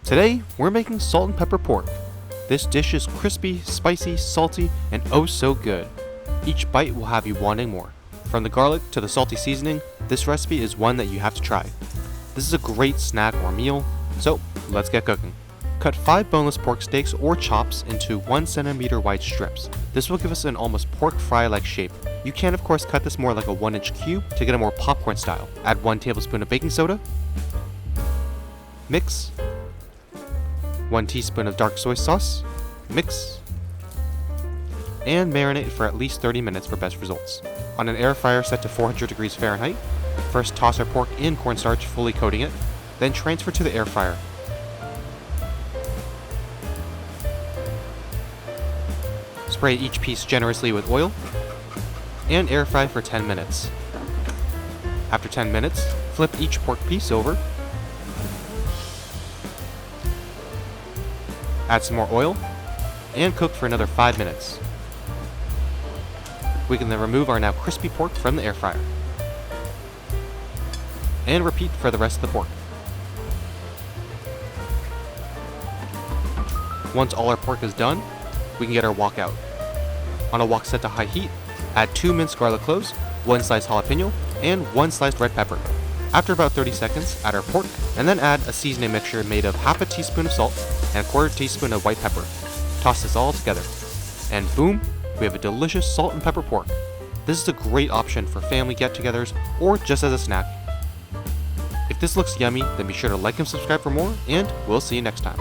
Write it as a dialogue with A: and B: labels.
A: Today, we're making salt and pepper pork. This dish is crispy, spicy, salty, and oh so good. Each bite will have you wanting more. From the garlic to the salty seasoning, this recipe is one that you have to try. This is a great snack or meal, so let's get cooking. Cut 5 boneless pork steaks or chops into 1 cm wide strips. This will give us an almost pork fry-like shape. You can of course cut this more like a 1-inch cube to get a more popcorn style. Add 1 tablespoon of baking soda. Mix. 1 teaspoon of dark soy sauce. Mix. And marinate for at least 30 minutes for best results. On an air fryer set to 400 degrees Fahrenheit, first toss our pork in cornstarch, fully coating it, then transfer to the air fryer. Spray each piece generously with oil, and air fry for 10 minutes. After 10 minutes, flip each pork piece over, add some more oil, and cook for another 5 minutes. We can then remove our now crispy pork from the air fryer. And repeat for the rest of the pork. Once all our pork is done, we can get our wok out. On a wok set to high heat, add 2 minced garlic cloves, 1 sliced jalapeno, and 1 sliced red pepper. After about 30 seconds, add our pork, and then add a seasoning mixture made of half a teaspoon of salt and a 1/4 teaspoon of white pepper. Toss this all together. And boom, we have a delicious salt and pepper pork. This is a great option for family get-togethers or just as a snack. If this looks yummy, then be sure to like and subscribe for more, and we'll see you next time.